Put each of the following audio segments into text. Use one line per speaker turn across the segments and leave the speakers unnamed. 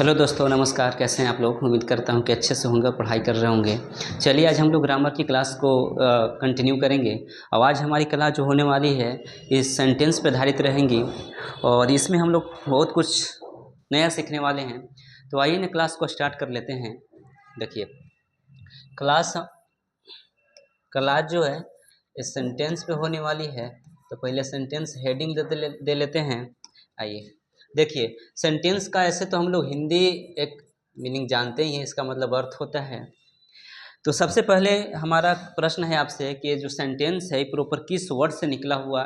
Hello दोस्तों, नमस्कार। कैसे हैं आप लोग? उम्मीद करता हूं कि अच्छे से होंगे, पढ़ाई कर रहे होंगे। चलिए आज हम लोग ग्रामर की क्लास को कंटिन्यू करेंगे। अब आज हमारी क्लास जो होने वाली है इस सेंटेंस पर आधारित रहेंगी और इसमें हम लोग बहुत कुछ नया सीखने वाले हैं। तो आइए ना क्लास को स्टार्ट कर लेते हैं। देखिए क्लास क्लास जो है इस सेंटेंस पे होने वाली है। तो पहले सेंटेंस हेडिंग दे लेते हैं। आइए देखिए, सेंटेंस का ऐसे तो हम लोग हिंदी एक मीनिंग जानते ही हैं, इसका मतलब अर्थ होता है। तो सबसे पहले हमारा प्रश्न है आपसे कि जो सेंटेंस है प्रॉपर किस वर्ड से निकला हुआ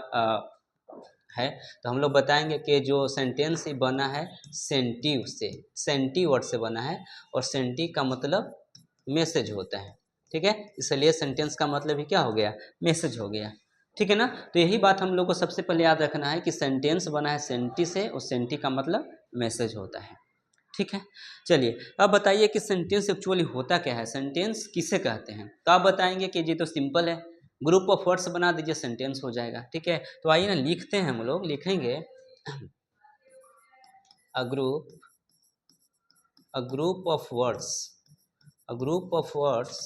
है। तो हम लोग बताएंगे कि जो सेंटेंस बना है सेंटिव से, सेंटी वर्ड से बना है और सेंटी का मतलब मैसेज होता है। ठीक है, इसलिए सेंटेंस का मतलब ही क्या हो गया? मैसेज हो गया। ठीक है ना। तो यही बात हम लोग को सबसे पहले याद रखना है कि सेंटेंस बना है सेंटी से और सेंटी का मतलब मैसेज होता है। ठीक है, चलिए अब बताइए कि सेंटेंस एक्चुअली होता क्या है, सेंटेंस किसे कहते हैं। तो आप बताएंगे कि ये तो सिंपल है, ग्रुप ऑफ वर्ड्स बना दीजिए सेंटेंस हो जाएगा। ठीक है, तो आइए ना लिखते हैं, हम लोग लिखेंगे a group of words, a group of words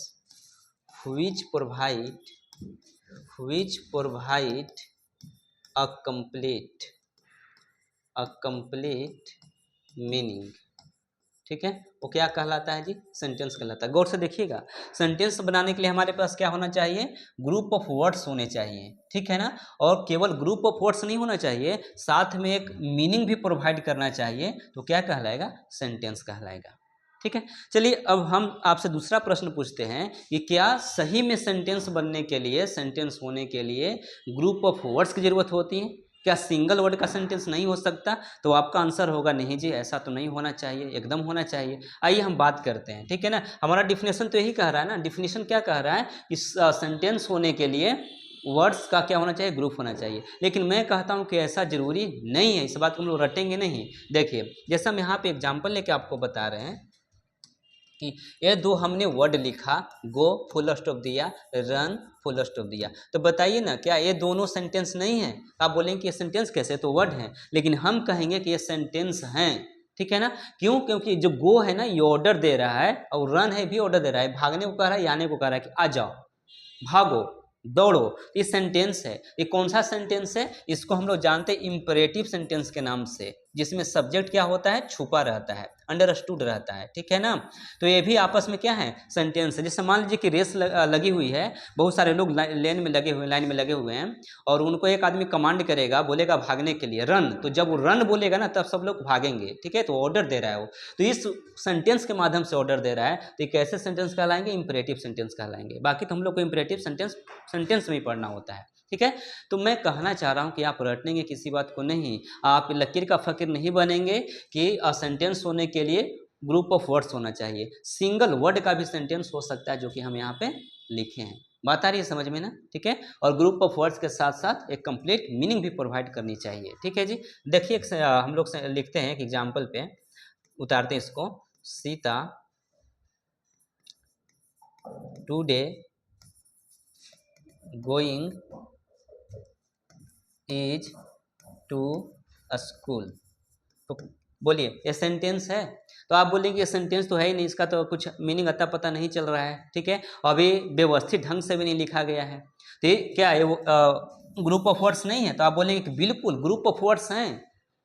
which provide a complete meaning। ठीक है, वो क्या कहलाता है जी? सेंटेंस कहलाता है। गौर से देखिएगा, सेंटेंस बनाने के लिए हमारे पास क्या होना चाहिए? ग्रुप ऑफ वर्ड्स होने चाहिए। ठीक है ना। और केवल ग्रुप ऑफ वर्ड्स नहीं होना चाहिए, साथ में एक मीनिंग भी प्रोवाइड करना चाहिए। तो क्या कहलाएगा? सेंटेंस कहलाएगा। ठीक है, चलिए अब हम आपसे दूसरा प्रश्न पूछते हैं कि क्या सही में सेंटेंस बनने के लिए, सेंटेंस होने के लिए ग्रुप ऑफ वर्ड्स की जरूरत होती है? क्या सिंगल वर्ड का सेंटेंस नहीं हो सकता? तो आपका आंसर होगा नहीं जी, ऐसा तो नहीं होना चाहिए, एकदम होना चाहिए। आइए हम बात करते हैं। ठीक है ना, हमारा डिफिनेशन तो यही कह रहा है ना। डिफिनेशन क्या कह रहा है? इस सेंटेंस होने के लिए वर्ड्स का क्या होना चाहिए? ग्रुप होना चाहिए। लेकिन मैं कहता हूं कि ऐसा जरूरी नहीं है, इस बात को हम लोग रटेंगे नहीं। देखिए जैसा हम यहाँ पे एग्जाम्पल लेके आपको बता रहे हैं कि ये दो हमने वर्ड लिखा, गो फुल स्टॉप दिया, रन फुल स्टॉप दिया। तो बताइए ना, क्या ये दोनों सेंटेंस नहीं है? आप बोलेंगे कि ये सेंटेंस कैसे? तो वर्ड है, लेकिन हम कहेंगे कि ये सेंटेंस हैं। ठीक है ना। क्यों? क्योंकि जो गो है ना ये ऑर्डर दे रहा है और रन है भी ऑर्डर दे रहा है, भागने को कह रहा है, आने को कह रहा है कि आ जाओ, भागो, दौड़ो। ये सेंटेंस है। ये कौन सा सेंटेंस है? इसको हम लोग जानते हैं इंपरेटिव सेंटेंस के नाम से, जिसमें सब्जेक्ट क्या होता है? छुपा रहता है, अंडरस्टूड रहता है। ठीक है ना। तो ये भी आपस में क्या है? सेंटेंस है। जैसे मान लीजिए कि रेस लगी हुई है, बहुत सारे लोग लाइन में लगे हुए हैं और उनको एक आदमी कमांड करेगा, बोलेगा भागने के लिए रन। तो जब वो रन बोलेगा ना तब सब लोग भागेंगे। ठीक है, तो ऑर्डर दे रहा है वो। तो इस सेंटेंस के माध्यम से ऑर्डर दे रहा है। तो ये कैसे सेंटेंस कहलाएंगे? इंपरेटिव सेंटेंस कहलाएंगे। बाकी तो हम लोग को इंपरेटिव सेंटेंस में ही पढ़ना होता है। ठीक है, तो मैं कहना चाह रहा हूं कि आप रटनेंगे किसी बात को नहीं, आप लकीर का फकीर नहीं बनेंगे कि सेंटेंस होने के लिए ग्रुप ऑफ वर्ड्स होना चाहिए। सिंगल वर्ड का भी सेंटेंस हो सकता है, जो कि हम यहाँ पे लिखे हैं। बात आ रही है समझ में ना? ठीक है, और ग्रुप ऑफ वर्ड्स के साथ साथ एक कंप्लीट मीनिंग भी प्रोवाइड करनी चाहिए। ठीक है जी। देखिए हम लोग लिखते हैं एक एग्जाम्पल पे, उतारते हैं इसको। Sita today going is to school. तो बोलिए ये सेंटेंस है? तो आप बोलेंगे ये सेंटेंस तो है ही नहीं, इसका तो कुछ मीनिंग अता पता नहीं चल रहा है। ठीक है, अभी व्यवस्थित ढंग से भी नहीं लिखा गया है। तो ये क्या है? ग्रुप ऑफ वर्ड्स नहीं है? तो आप बोलेंगे कि बिल्कुल ग्रुप ऑफ वर्ड्स हैं,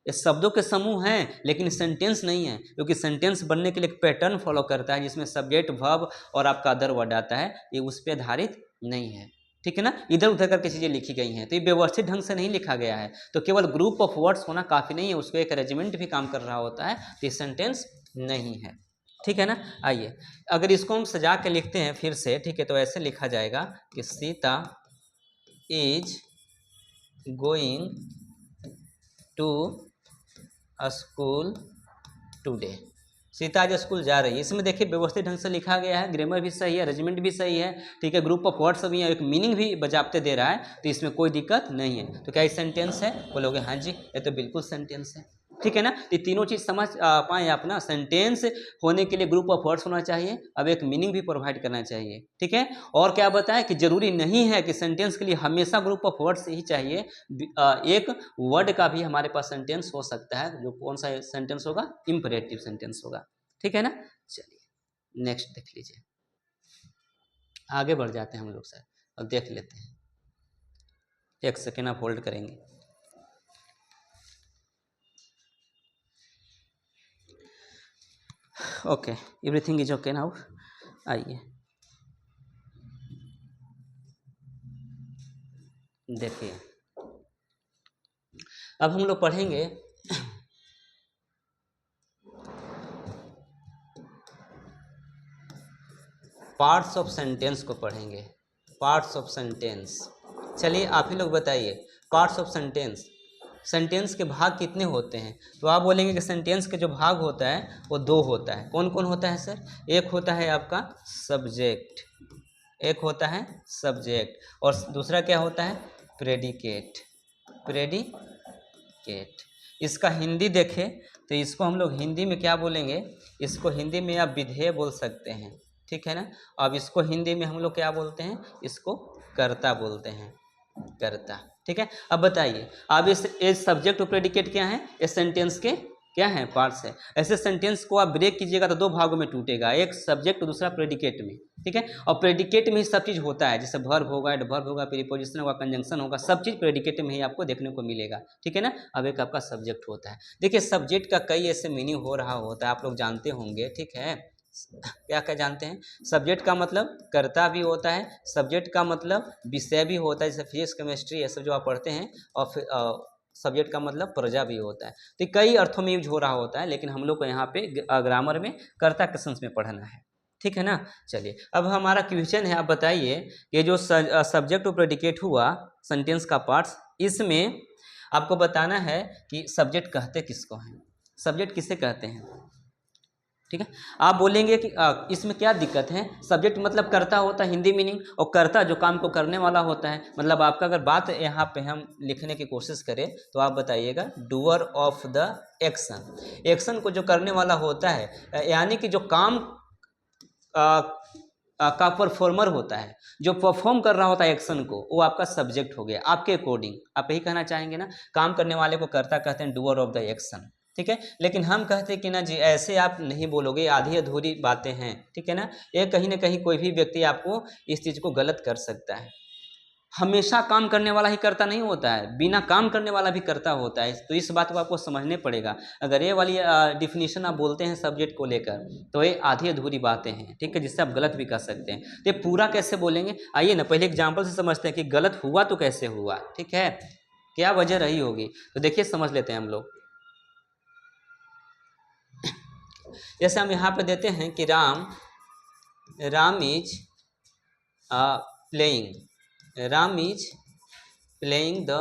ये शब्दों के समूह हैं, लेकिन सेंटेंस नहीं है। क्योंकि सेंटेंस बनने के लिए एक पैटर्न फॉलो करता है, जिसमें सब्जेक्ट वर्ब और आपका अदर वर्ड आता है। ये उस पर आधारित नहीं है। ठीक है ना, इधर उधर करके चीजें लिखी गई हैं, तो ये व्यवस्थित ढंग से नहीं लिखा गया है। तो केवल ग्रुप ऑफ वर्ड्स होना काफी नहीं है, उसको एक अरेंजमेंट भी काम कर रहा होता है। तो ये सेंटेंस नहीं है। ठीक है ना। आइए अगर इसको हम सजा के लिखते हैं फिर से, ठीक है, तो ऐसे लिखा जाएगा कि Sita is going to school today. Sita आज स्कूल जा रही है। इसमें देखिए व्यवस्थित ढंग से लिखा गया है, ग्रामर भी सही है, अरेंजमेंट भी सही है। ठीक है, ग्रुप ऑफ वर्ड्स भी है, एक मीनिंग भी बजाबते दे रहा है, तो इसमें कोई दिक्कत नहीं है। तो क्या ये सेंटेंस है? बोलोगे हाँ जी, ये तो बिल्कुल सेंटेंस है। ठीक है ना। तो तीनों चीज़ समझ पाए आप ना। सेंटेंस होने के लिए ग्रुप ऑफ वर्ड्स होना चाहिए, अब एक मीनिंग भी प्रोवाइड करना चाहिए, ठीक है। और क्या बताएं कि जरूरी नहीं है कि सेंटेंस के लिए हमेशा ग्रुप ऑफ वर्ड्स ही चाहिए, एक वर्ड का भी हमारे पास सेंटेंस हो सकता है। जो कौन सा सेंटेंस होगा? इंपरेटिव सेंटेंस होगा, ठीक है ना। चलिए नेक्स्ट देख लीजिए, आगे बढ़ जाते हैं हम लोग सर और देख लेते हैं। एक सेकेंड आप होल्ड करेंगे। Okay, everything is okay now. आइए देखिए, अब हम लोग पढ़ेंगे पार्ट्स ऑफ सेंटेंस को पढ़ेंगे, पार्ट्स ऑफ सेंटेंस। चलिए आप ही लोग बताइए, पार्ट्स ऑफ सेंटेंस, सेंटेंस के भाग कितने होते हैं? तो आप बोलेंगे कि सेंटेंस के जो भाग होता है वो दो होता है। कौन कौन होता है सर? एक होता है आपका सब्जेक्ट, एक होता है सब्जेक्ट, और दूसरा क्या होता है? Predicate, predicate. इसका हिंदी देखें तो इसको हम लोग हिंदी में क्या बोलेंगे? इसको हिंदी में आप विधेय बोल सकते हैं, ठीक है ना। अब इसको हिंदी में हम लोग क्या बोलते हैं? इसको कर्ता बोलते हैं, कर्ता, ठीक है। अब बताइए, अब इस सब्जेक्ट और प्रेडिकेट क्या है? इस सेंटेंस के क्या है? पार्ट्स है। ऐसे सेंटेंस को आप ब्रेक कीजिएगा तो दो भागों में टूटेगा, एक सब्जेक्ट और दूसरा प्रेडिकेट में, ठीक है। और प्रेडिकेट में ही सब चीज़ होता है, जैसे वर्ब होगा, एडवर्ब होगा, प्रीपोजिशन होगा, कंजंक्शन होगा, सब चीज़ प्रेडिकेट में ही आपको देखने को मिलेगा, ठीक है ना। अब एक आपका सब्जेक्ट होता है। देखिए सब्जेक्ट का कई ऐसे मीनिंग हो रहा होता है, आप लोग जानते होंगे, ठीक है। क्या क्या जानते हैं? सब्जेक्ट का मतलब कर्ता भी होता है, सब्जेक्ट का मतलब विषय भी होता है, जैसे फिजिक्स केमिस्ट्री ये सब जो आप पढ़ते हैं, और फिर सब्जेक्ट का मतलब प्रजा भी होता है। तो कई अर्थों में यूज हो रहा होता है, लेकिन हम लोग को यहाँ पे ग्रामर में कर्ता के सेंस में पढ़ना है, ठीक है ना। चलिए अब हमारा क्वेश्चन है, आप बताइए कि जो सब्जेक्ट और प्रेडिकेट हुआ सेंटेंस का पार्ट्स, इसमें आपको बताना है कि सब्जेक्ट कहते किसको हैं, सब्जेक्ट किसे कहते हैं, ठीक है। आप बोलेंगे कि इसमें क्या दिक्कत है? सब्जेक्ट मतलब कर्ता होता है, हिंदी मीनिंग, और कर्ता जो काम को करने वाला होता है। मतलब आपका अगर बात यहाँ पे हम लिखने की कोशिश करें तो आप बताइएगा doer of the action, action को जो करने वाला होता है, यानी कि जो काम का परफॉर्मर होता है, जो परफॉर्म कर रहा होता है एक्शन को, वो आपका सब्जेक्ट हो गया। आपके अकॉर्डिंग आप यही कहना चाहेंगे ना, काम करने वाले को कर्ता कहते हैं, डूअर ऑफ द एक्शन, ठीक है। लेकिन हम कहते हैं कि ना जी ऐसे आप नहीं बोलोगे, आधी अधूरी बातें हैं, ठीक है ना। ये कहीं ना कहीं कोई भी व्यक्ति आपको इस चीज़ को गलत कर सकता है। हमेशा काम करने वाला ही करता नहीं होता है, बिना काम करने वाला भी करता होता है। तो इस बात को आपको समझने पड़ेगा। अगर ये वाली डिफिनीशन आप बोलते हैं सब्जेक्ट को लेकर, तो ये आधी अधूरी बातें हैं, ठीक है, जिससे आप गलत भी कर सकते हैं। तो ये पूरा कैसे बोलेंगे? आइए ना पहले एग्जाम्पल से समझते हैं कि गलत हुआ तो कैसे हुआ, ठीक है, क्या वजह रही होगी। तो देखिए समझ लेते हैं हम लोग। जैसे हम यहाँ पे देते हैं कि Ram is playing, Ram is playing the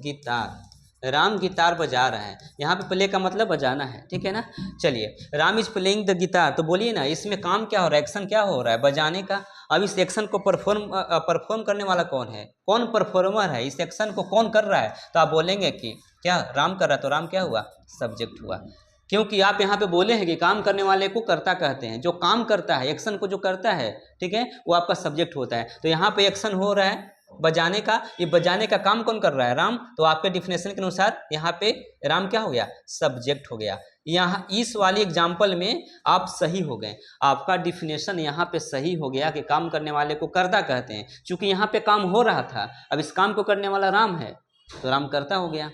guitar, Ram guitar बजा रहा है। यहाँ पे प्ले का मतलब बजाना है, ठीक है ना। चलिए Ram is playing the guitar, तो बोलिए ना इसमें काम क्या हो रहा है, एक्शन क्या हो रहा है? बजाने का। अब इस एक्शन को परफॉर्म करने वाला कौन है? कौन परफॉर्मर है? इस एक्शन को कौन कर रहा है? तो आप बोलेंगे कि क्या राम कर रहा है, तो राम क्या हुआ? सब्जेक्ट हुआ। क्योंकि आप यहाँ पे बोले हैं कि काम करने वाले को कर्ता कहते हैं, जो काम करता है, एक्शन को जो करता है, ठीक है, वो आपका सब्जेक्ट होता है। तो यहाँ पे एक्शन हो रहा है बजाने का, ये बजाने का काम कौन कर रहा है? राम। तो आपके डिफिनेशन के अनुसार यहाँ पे राम क्या हो गया? सब्जेक्ट हो गया। यहाँ इस वाली एग्जाम्पल में आप सही हो गए, आपका डिफिनेशन यहाँ पे सही हो गया कि काम करने वाले को कर्ता कहते हैं। चूंकि यहाँ पे काम हो रहा था, अब इस काम को करने वाला राम है, तो राम कर्ता हो गया,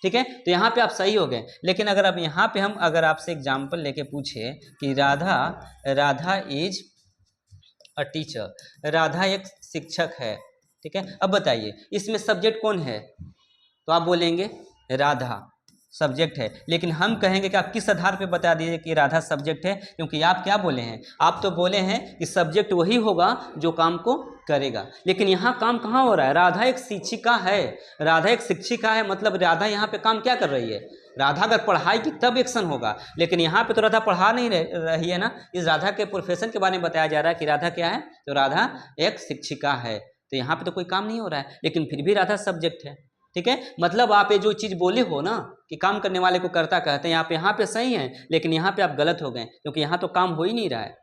ठीक है। तो यहाँ पे आप सही हो गए। लेकिन अगर अब यहाँ पे हम अगर आपसे एग्जाम्पल लेके पूछे कि Radha is a teacher, Radha एक शिक्षक है, ठीक है। अब बताइए इसमें सब्जेक्ट कौन है? तो आप बोलेंगे राधा सब्जेक्ट है। लेकिन हम कहेंगे कि आप किस आधार पे बता दीजिए कि राधा सब्जेक्ट है? क्योंकि आप क्या बोले हैं? आप तो बोले हैं कि सब्जेक्ट वही होगा जो काम को करेगा। लेकिन यहाँ काम कहाँ हो रहा है? राधा एक शिक्षिका है, राधा एक शिक्षिका है, मतलब राधा यहाँ पे काम क्या कर रही है? राधा अगर पढ़ाएगी तब एक्शन होगा, लेकिन यहाँ पे तो राधा पढ़ा नहीं रही है ना। इस राधा के प्रोफेशन के बारे में बताया जा रहा है कि राधा क्या है? तो राधा एक शिक्षिका है। तो यहाँ पे तो कोई काम नहीं हो रहा है, लेकिन फिर भी राधा सब्जेक्ट है। ठीक है, मतलब आप ये जो चीज़ बोले हो ना कि काम करने वाले को कर्ता कहते हैं, आप यहाँ पे सही हैं, लेकिन यहाँ पे आप गलत हो गए, क्योंकि यहाँ तो काम हो ही नहीं रहा है।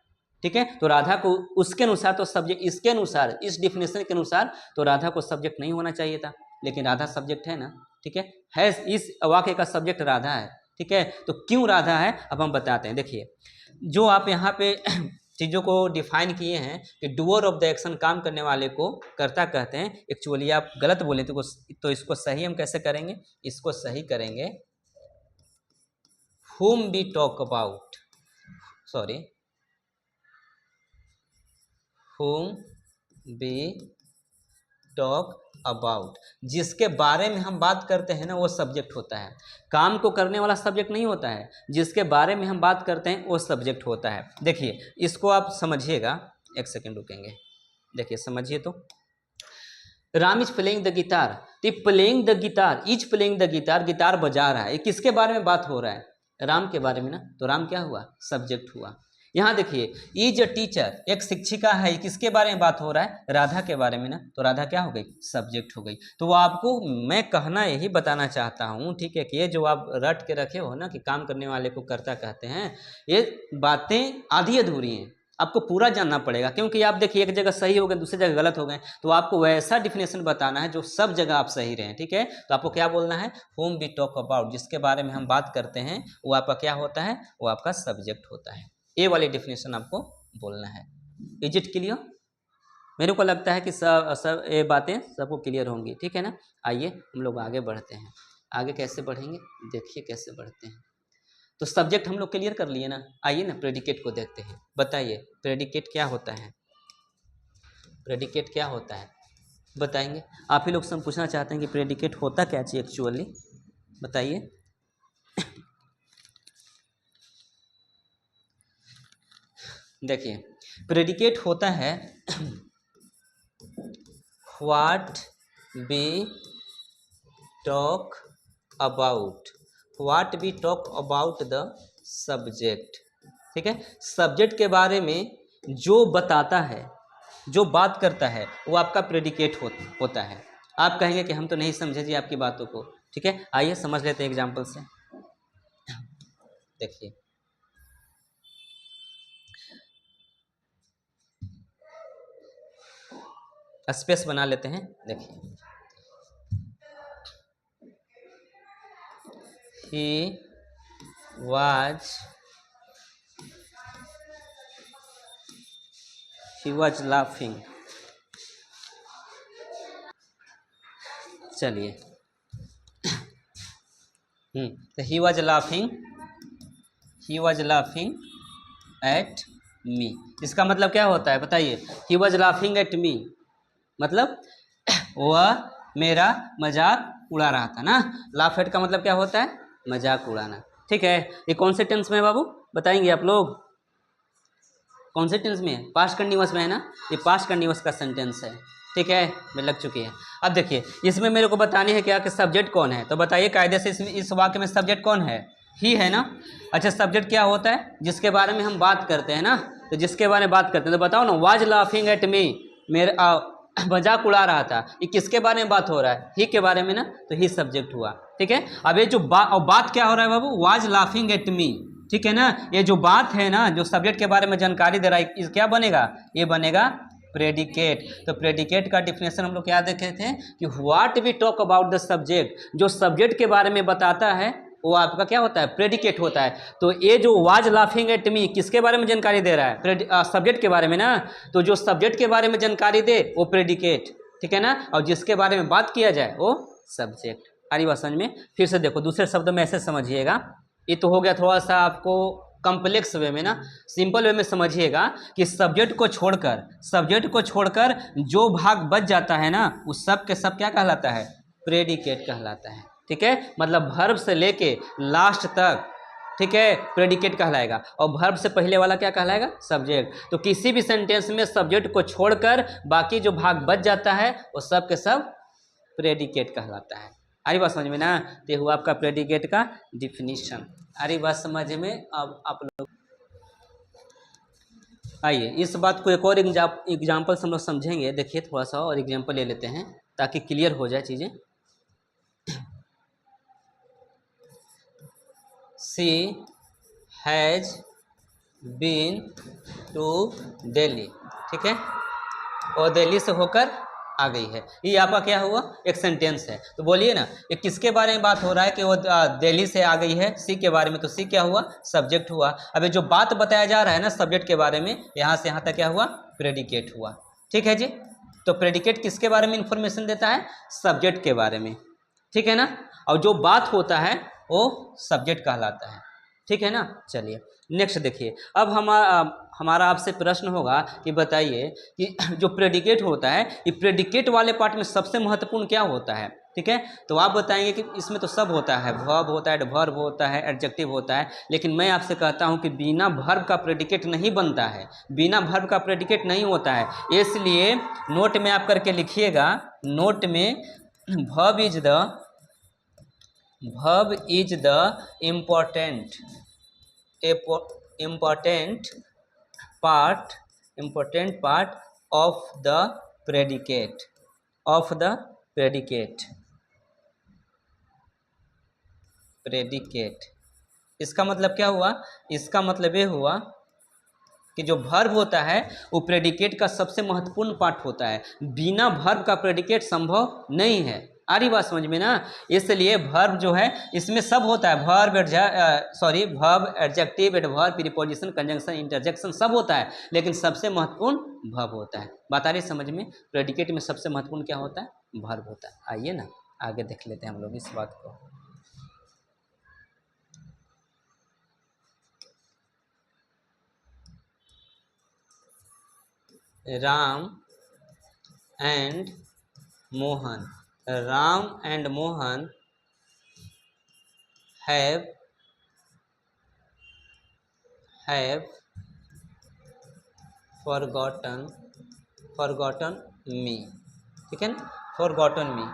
ठीक है, तो राधा को उसके अनुसार तो सब्जेक्ट, इसके अनुसार, इस डिफिनेशन के अनुसार तो राधा को सब्जेक्ट नहीं होना चाहिए था, लेकिन राधा सब्जेक्ट है ना। ठीक है, इस वाक्य का सब्जेक्ट राधा है। ठीक है, तो क्यों राधा है अब हम बताते हैं। देखिए, जो आप यहाँ पे चीज़ों को डिफाइन किए हैं कि डूअर ऑफ द एक्शन, काम करने वाले को कर्ता कहते हैं, एक्चुअली आप गलत बोले तो इसको सही हम कैसे करेंगे, इसको सही करेंगे whom we talk about, sorry, whom we talk about, जिसके बारे में हम बात करते हैं ना वो सब्जेक्ट होता है। काम को करने वाला सब्जेक्ट नहीं होता है, जिसके बारे में हम बात करते हैं वो सब्जेक्ट होता है। देखिए, इसको आप समझिएगा, एक सेकंड रुकेंगे, देखिए समझिए। तो Ram is playing the guitar, playing the guitar, is playing the guitar, guitar बजा रहा है, ये किसके बारे में बात हो रहा है, राम के बारे में ना, तो राम क्या हुआ, सब्जेक्ट हुआ। यहाँ देखिए, इज अ टीचर, एक शिक्षिका है, किसके बारे में बात हो रहा है, राधा के बारे में ना, तो राधा क्या हो गई, सब्जेक्ट हो गई। तो वो आपको मैं कहना यही बताना चाहता हूँ, ठीक है, कि ये जो आप रट के रखे हो ना कि काम करने वाले को कर्ता कहते हैं, ये बातें आधी अधूरी हैं, आपको पूरा जानना पड़ेगा। क्योंकि आप देखिए, एक जगह सही हो गए, दूसरी जगह गलत हो गए, तो आपको वैसा डिफिनेशन बताना है जो सब जगह आप सही रहें। ठीक है, तो आपको क्या बोलना है, होम वी टॉक अबाउट, जिसके बारे में हम बात करते हैं वो आपका क्या होता है, वो आपका सब्जेक्ट होता है। ये वाली डिफिनेशन आपको बोलना है। Is it clear? मेरे को लगता है कि सब ये बातें सबको क्लियर होंगी। ठीक है ना, आइए हम लोग आगे बढ़ते हैं। आगे कैसे बढ़ेंगे, देखिए कैसे बढ़ते हैं। तो सब्जेक्ट हम लोग क्लियर कर लिए ना, आइए ना प्रेडिकेट को देखते हैं। बताइए प्रेडिकेट क्या होता है, प्रेडिकेट क्या होता है बताएंगे? आप ही लोग से हम पूछना चाहते हैं कि प्रेडिकेट होता क्या चाहिए एक्चुअली, बताइए। देखिए, प्रेडिकेट होता है what we talk about, what we talk about the subject. ठीक है, सब्जेक्ट के बारे में जो बताता है, जो बात करता है, वो आपका प्रेडिकेट होता है। आप कहेंगे कि हम तो नहीं समझे जी आपकी बातों को। ठीक है, आइए समझ लेते हैं एग्जाम्पल से। देखिए, स्पेस बना लेते हैं। देखिए, he was laughing, चलिए, तो he was laughing at me, इसका मतलब क्या होता है बताइए? he was laughing at me मतलब वह मेरा मजाक उड़ा रहा था ना। लाफ एट का मतलब क्या होता है, मजाक उड़ाना। ठीक है, ये कौन से टेंस में है बाबू, बताएंगे आप लोग? कौन से टेंस में है? पास्ट कंटीन्यूअस में है ना, ये पास्ट कंटीन्यूअस का सेंटेंस है। ठीक है, मैं लग चुकी है। अब देखिए, इसमें मेरे को बतानी है क्या कि सब्जेक्ट कौन है, तो बताइए कायदे से इसमें, इस वाक्य में सब्जेक्ट कौन है, ही है ना। अच्छा, सब्जेक्ट क्या होता है, जिसके बारे में हम बात करते हैं ना, तो जिसके बारे में बात करते हैं तो बताओ ना, वाज लाफिंग एट मी, मेरा मजाक उड़ा रहा था, ये किसके बारे में बात हो रहा है, ही के बारे में ना, तो ही सब्जेक्ट हुआ। ठीक है, अब ये जो बात क्या हो रहा है बाबू, वाज लाफिंग एट मी। ठीक है ना, ये जो बात है ना, जो सब्जेक्ट के बारे में जानकारी दे रहा है, इस क्या बनेगा, ये बनेगा प्रेडिकेट। तो प्रेडिकेट का डिफिनेशन हम लोग क्या देखे थे कि what we talk about the subject, जो सब्जेक्ट के बारे में बताता है वो आपका क्या होता है, प्रेडिकेट होता है। तो ये जो वाज लाफिंग एट मी किसके बारे में जानकारी दे रहा है, सब्जेक्ट के बारे में ना, तो जो सब्जेक्ट के बारे में जानकारी दे वो प्रेडिकेट। ठीक है ना, और जिसके बारे में बात किया जाए वो सब्जेक्ट। आ रही बात समझ में? फिर से देखो, दूसरे शब्द में ऐसे समझिएगा, ये तो हो गया थोड़ा सा आपको कॉम्प्लेक्स वे में ना, सिंपल वे में समझिएगा कि सब्जेक्ट को छोड़कर जो भाग बच जाता है ना, उस सब के सब क्या कहलाता है, प्रेडिकेट कहलाता है। ठीक है, मतलब वर्ब से लेके लास्ट तक, ठीक है, प्रेडिकेट कहलाएगा, और वर्ब से पहले वाला क्या कहलाएगा, सब्जेक्ट। तो किसी भी सेंटेंस में सब्जेक्ट को छोड़कर बाकी जो भाग बच जाता है वो सब के सब प्रेडिकेट कहलाता है। आ रही बात समझ में ना, तो हुआ आपका प्रेडिकेट का डिफिनीशन। आ रही बात समझ में? अब आप लोग आइए इस बात को एक और एग्जाम्पल से हम लोग समझेंगे। देखिए, थोड़ा सा और एग्जाम्पल ले लेते हैं ताकि क्लियर हो जाए चीज़ें। सी हैज़ बीन टू दिल्ली, ठीक है, और दिल्ली से होकर आ गई है। ये आपका क्या हुआ, एक सेंटेंस है। तो बोलिए ना, ये किसके बारे में बात हो रहा है कि वो दिल्ली से आ गई है, सी के बारे में, तो सी क्या हुआ, सब्जेक्ट हुआ। अब ये जो बात बताया जा रहा है ना सब्जेक्ट के बारे में, यहाँ से यहाँ तक क्या हुआ, प्रेडिकेट हुआ, ठीक है जी। तो प्रेडिकेट किसके बारे में इंफॉर्मेशन देता है, सब्जेक्ट के बारे में, ठीक है ना, और जो बात होता है वो सब्जेक्ट कहलाता है, ठीक है ना। चलिए नेक्स्ट देखिए, अब हमारा आपसे प्रश्न होगा कि बताइए कि जो प्रेडिकेट होता है, ये प्रेडिकेट वाले पार्ट में सबसे महत्वपूर्ण क्या होता है, ठीक है। तो आप बताएंगे कि इसमें तो सब होता है, वर्ब होता है, एडवर्ब होता है, एडजेक्टिव होता है, लेकिन मैं आपसे कहता हूं कि बिना वर्ब का प्रेडिकेट नहीं बनता है, बिना वर्ब का प्रेडिकेट नहीं होता है। इसलिए नोट में आप करके लिखिएगा, नोट में verb is the important part of the predicate. इसका मतलब क्या हुआ, इसका मतलब ये हुआ कि जो वर्ब होता है वो प्रेडिकेट का सबसे महत्वपूर्ण पार्ट होता है, बिना वर्ब का प्रेडिकेट संभव नहीं है। आ रही बात समझ में ना। इसलिए वर्ब जो है इसमें सब होता है, verb adjective, adverb, preposition, conjunction, interjection सब होता है, लेकिन सबसे महत्वपूर्ण वर्ब होता है। बात आ रही समझ में, प्रेडिकेट में सबसे महत्वपूर्ण क्या होता है, वर्ब होता है। आइए ना आगे देख लेते हैं हम लोग इस बात को। Ram and Mohan have forgotten me, ठीक है ना, forgotten me।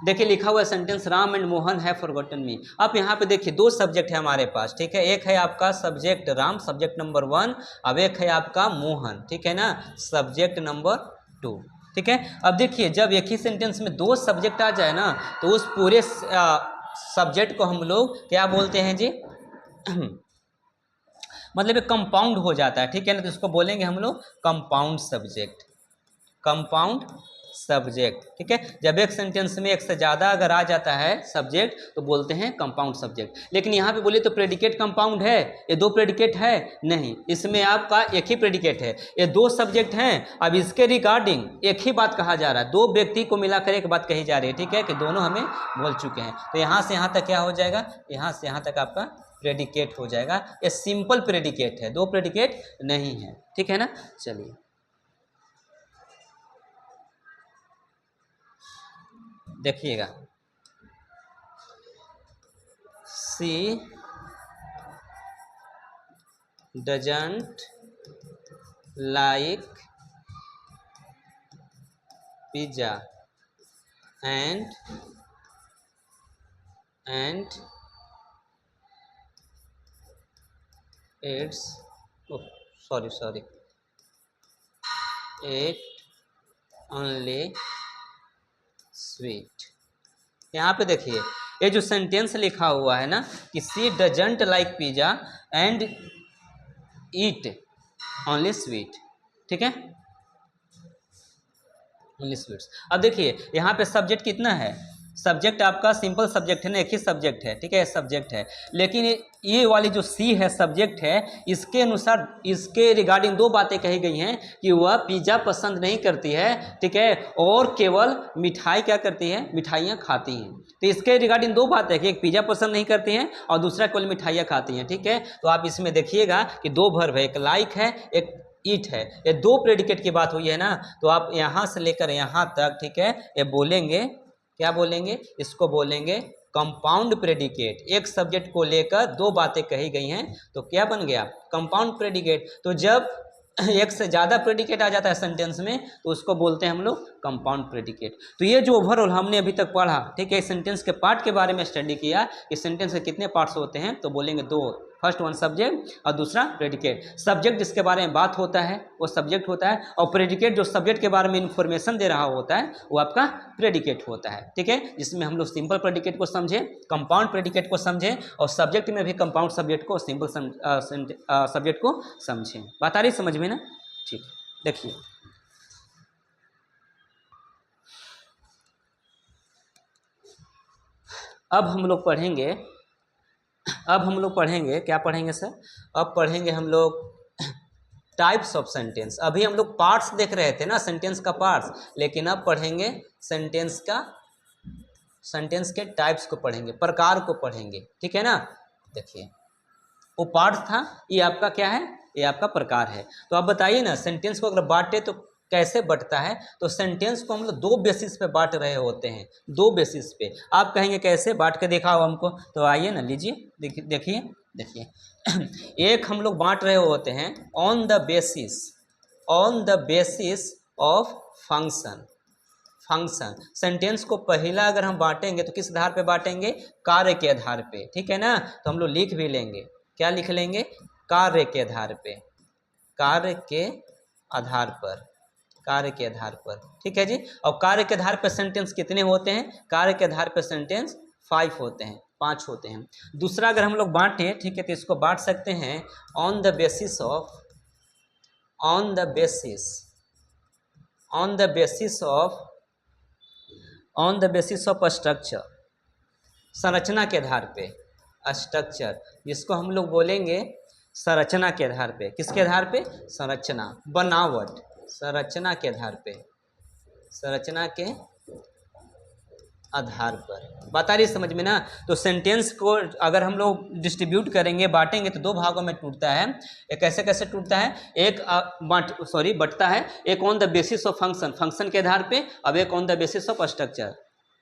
देखिए लिखा हुआ सेंटेंस, राम एंड मोहन है फॉरगॉटन मी। अब यहाँ पे देखिए दो सब्जेक्ट है हमारे पास, ठीक है, एक है आपका सब्जेक्ट राम, सब्जेक्ट नंबर 1, अब एक है आपका मोहन, ठीक है ना, सब्जेक्ट नंबर 2, ठीक है। अब देखिए जब एक ही सेंटेंस में दो सब्जेक्ट आ जाए ना, तो उस पूरे सब्जेक्ट को हम लोग क्या बोलते हैं जी मतलब ये कंपाउंड हो जाता है, ठीक है ना, तो इसको बोलेंगे हम लोग कंपाउंड सब्जेक्ट, ठीक है। जब एक सेंटेंस में एक से ज़्यादा अगर आ जाता है सब्जेक्ट तो बोलते हैं कंपाउंड सब्जेक्ट। लेकिन यहाँ पे बोलिए तो प्रेडिकेट कंपाउंड है, ये दो प्रेडिकेट है नहीं, इसमें आपका एक ही प्रेडिकेट है, ये दो सब्जेक्ट हैं। अब इसके रिगार्डिंग एक ही बात कहा जा रहा है, दो व्यक्ति को मिलाकर एक बात कही जा रही है, ठीक है, कि दोनों हमें बोल चुके हैं। तो यहाँ से यहाँ तक क्या हो जाएगा, यहाँ से यहाँ तक आपका प्रेडिकेट हो जाएगा। ये सिंपल प्रेडिकेट है, दो प्रेडिकेट नहीं है, ठीक है ना। चलिए देखिएगा, she doesn't like pizza and it's sorry it only sweet. यहाँ पे देखिए ये जो सेंटेंस लिखा हुआ है ना कि she doesn't like pizza and eat only sweet, ठीक है, ओनली स्वीट्स। अब देखिए यहाँ पे सब्जेक्ट कितना है, सब्जेक्ट आपका सिंपल सब्जेक्ट है ना, एक ही सब्जेक्ट है, ठीक है, सब्जेक्ट है। लेकिन ये वाली जो सी है सब्जेक्ट है, इसके अनुसार इसके रिगार्डिंग दो बातें कही गई हैं कि वह पिज़्ज़ा पसंद नहीं करती है, ठीक है, और केवल मिठाई क्या करती है, मिठाइयाँ खाती हैं। तो इसके रिगार्डिंग दो बातें कि एक पिज़्ज़ा पसंद नहीं करती हैं और दूसरा केवल मिठाइयाँ खाती हैं, ठीक है। तो आप इसमें देखिएगा कि दो वर्ब है, एक लाइक है, एक ईट है, ये दो प्रेडिकेट की बात हुई है ना। तो आप यहाँ से लेकर यहाँ तक, ठीक है, ये बोलेंगे, क्या बोलेंगे, इसको बोलेंगे कंपाउंड प्रेडिकेट। एक सब्जेक्ट को लेकर दो बातें कही गई हैं तो क्या बन गया, कंपाउंड प्रेडिकेट। तो जब एक से ज़्यादा प्रेडिकेट आ जाता है सेंटेंस में तो उसको बोलते हैं हम लोग कंपाउंड प्रेडिकेट। तो ये जो ओवरऑल हमने अभी तक पढ़ा, ठीक है, इस सेंटेंस के पार्ट के बारे में स्टडी किया। इस सेंटेंस के कितने पार्ट्स होते हैं, तो बोलेंगे दो, फर्स्ट वन सब्जेक्ट और दूसरा प्रेडिकेट। सब्जेक्ट जिसके बारे में बात होता है वो सब्जेक्ट होता है, और प्रेडिकेट जो सब्जेक्ट के बारे में इंफॉर्मेशन दे रहा होता है वो आपका प्रेडिकेट होता है, ठीक है। जिसमें हम लोग सिंपल प्रेडिकेट को समझे, कंपाउंड प्रेडिकेट को समझे, और सब्जेक्ट में भी कंपाउंड सब्जेक्ट को, सिंपल सब्जेक्ट को समझे। बात आ रही समझ में ना? ठीक, देखिए अब हम लोग पढ़ेंगे क्या पढ़ेंगे सर? अब पढ़ेंगे हम लोग टाइप्स ऑफ सेंटेंस। अभी हम लोग पार्ट्स देख रहे थे ना, सेंटेंस का पार्ट्स, लेकिन अब पढ़ेंगे सेंटेंस के टाइप्स को पढ़ेंगे, प्रकार को पढ़ेंगे, ठीक है ना। देखिए वो पार्ट था, ये आपका क्या है, ये आपका प्रकार है। तो आप बताइए ना, सेंटेंस को अगर बांटे तो कैसे बढ़ता है? तो सेंटेंस को हम लोग दो बेसिस पे बांट रहे होते हैं, दो बेसिस पे। आप कहेंगे कैसे, बांट के दिखाओ हमको, तो आइए ना, लीजिए, देखिए एक हम लोग बांट रहे होते हैं on the basis of function. Sentence को पहला अगर हम बांटेंगे तो किस आधार पे बांटेंगे? कार्य के आधार पे, ठीक है ना। तो हम लोग लिख भी लेंगे, क्या लिख लेंगे? कार्य के आधार पर, ठीक है जी। और कार्य के आधार पर सेंटेंस कितने होते हैं? कार्य के आधार पर सेंटेंस 5 होते हैं, 5 होते हैं। दूसरा अगर हम लोग बांटें, ठीक है, तो इसको बांट सकते हैं on the basis of structure, संरचना के आधार पे, स्ट्रक्चर, जिसको हम लोग बोलेंगे संरचना के आधार पे। किसके आधार पे? संरचना, बनावट, संरचना के आधार पर। बात आ रही समझ में ना? तो सेंटेंस को अगर हम लोग डिस्ट्रीब्यूट करेंगे, बांटेंगे, तो दो भागों में टूटता है। एक कैसे टूटता है? एक बढ़ता है, एक on the basis of function के आधार पे, अब एक on the basis of structure,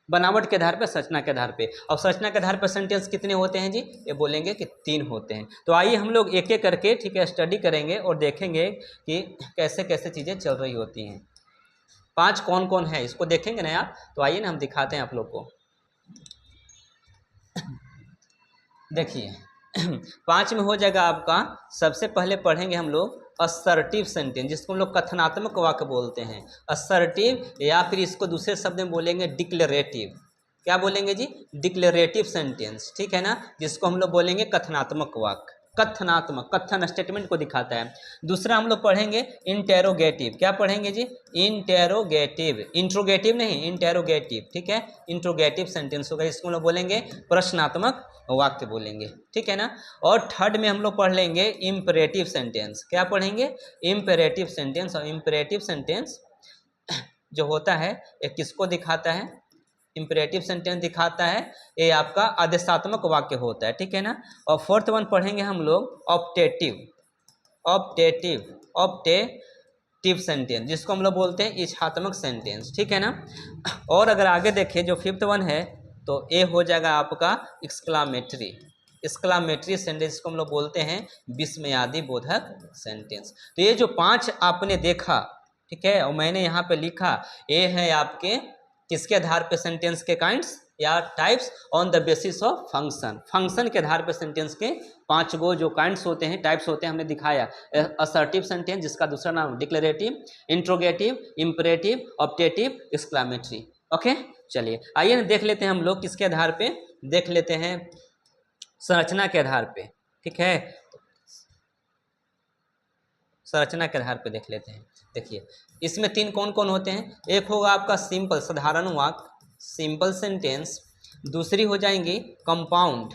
बनावट के आधार पर, संरचना के आधार पे। और संरचना के आधार पर सेंटेंस कितने होते हैं जी? ये बोलेंगे कि 3 होते हैं। तो आइए हम लोग एक एक करके, ठीक है, स्टडी करेंगे और देखेंगे कि कैसे कैसे चीज़ें चल रही होती हैं। 5 कौन कौन है इसको देखेंगे ना आप। तो आइए ना हम दिखाते हैं आप लोग को। देखिए 5 में हो जाएगा आपका, सबसे पहले पढ़ेंगे हम लोग असर्टिव सेंटेंस, जिसको हम लोग कथनात्मक वाक्य बोलते हैं। असर्टिव, या फिर इसको दूसरे शब्द में बोलेंगे डिक्लेरेटिव। क्या बोलेंगे जी? डिक्लेरेटिव सेंटेंस, ठीक है ना, जिसको हम लोग बोलेंगे कथनात्मक वाक्य। कथन स्टेटमेंट को दिखाता है। दूसरा हम लोग पढ़ेंगे इंटेरोगेटिव। क्या पढ़ेंगे जी? इंट्रोगेटिव नहीं, इंटेरोगेटिव, ठीक है, इंट्रोगेटिव सेंटेंस होगा, इसको हम लोग बोलेंगे प्रश्नात्मक वाक्य बोलेंगे, ठीक है ना। और थर्ड में हम लोग पढ़ लेंगे इम्परेटिव सेंटेंस। क्या पढ़ेंगे? Imperative sentence. और इम्परेटिव सेंटेंस जो होता है ये किसको दिखाता है? इम्परेटिव सेंटेंस दिखाता है, ये आपका आदेशात्मक वाक्य होता है, ठीक है ना। और फोर्थ वन पढ़ेंगे हम लोग ऑप्टेटिव सेंटेंस, जिसको हम लोग बोलते हैं इच्छात्मक सेंटेंस, ठीक है ना। और अगर आगे देखें जो फिफ्थ वन है, तो ये हो जाएगा आपका एक्सक्लामेटरी सेंटेंस, को हम लोग बोलते हैं विस्मयादि बोधक सेंटेंस। तो ये जो 5 आपने देखा, ठीक है, और मैंने यहाँ पे लिखा, ये है आपके किसके आधार पे सेंटेंस के काइंड्स या types? On the basis of function के आधार पे सेंटेंस के 5 गो जो काइंड्स होते हैं, टाइप्स होते हैं, हमने दिखाया। असर्टिव सेंटेंस, जिसका दूसरा नाम declarative, interrogative, imperative, optative, exclamatory. Okay, चलिए आइए ना देख लेते हैं हम लोग किसके आधार पे, देख लेते हैं संरचना के आधार पे, ठीक है, संरचना के आधार पे देख लेते हैं। देखिए इसमें 3 कौन कौन होते हैं? एक होगा आपका सिंपल, साधारण वाक्य, सिंपल सेंटेंस। दूसरी हो जाएंगी कंपाउंड,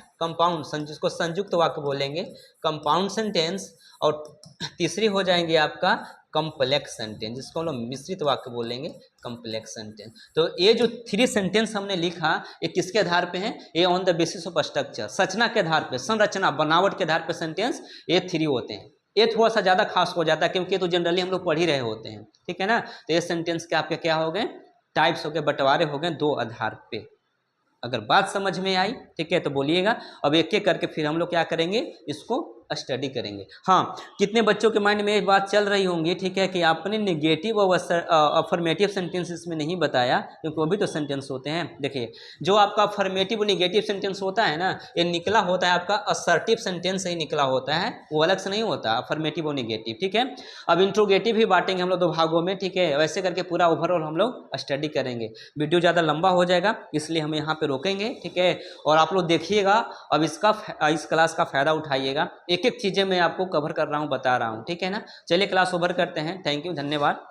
जिसको संयुक्त वाक्य बोलेंगे, कंपाउंड सेंटेंस। और तीसरी हो जाएंगी आपका कॉम्प्लेक्स सेंटेंस, जिसको हम लोग मिश्रित वाक्य बोलेंगे, कॉम्प्लेक्स सेंटेंस। तो ये जो 3 सेंटेंस हमने लिखा, ये किसके आधार पे है? ये on the basis of structure, संरचना के आधार पे, संरचना बनावट के आधार पे सेंटेंस ये 3 होते हैं। ये थोड़ा सा ज़्यादा खास हो जाता है क्योंकि तो जनरली हम लोग पढ़ ही रहे होते हैं, ठीक है ना। तो ये सेंटेंस के आपके क्या हो गए? टाइप्स हो गए, बंटवारे हो गए 2 आधार पे। अगर बात समझ में आई, ठीक है, तो बोलिएगा। अब एक एक करके फिर हम लोग क्या करेंगे, इसको स्टडी करेंगे। हाँ, कितने बच्चों के माइंड में ये बात चल रही होंगी, ठीक है, कि आपने नेगेटिव और अफर्मेटिव सेंटेंस इसमें नहीं बताया, क्योंकि वो भी तो सेंटेंस होते हैं। देखिए, जो आपका अफर्मेटिव नेगेटिव सेंटेंस होता है ना, ये निकला होता है आपका असर्टिव सेंटेंस से ही निकला होता है, वो अलग से नहीं होता अफर्मेटिव और नेगेटिव, ठीक है। अब इंट्रोगेटिव ही बांटेंगे हम लोग 2 भागों में, ठीक है, वैसे करके पूरा ओवरऑल हम लोग स्टडी करेंगे। वीडियो ज़्यादा लंबा हो जाएगा, इसलिए हम यहाँ पे रोकेंगे, ठीक है। और आप लोग देखिएगा, अब इस क्लास का फ़ायदा उठाइएगा, एक एक चीज़ें मैं आपको कवर कर रहा हूँ, बता रहा हूँ, ठीक है ना। चलिए क्लास ओवर करते हैं। थैंक यू, धन्यवाद।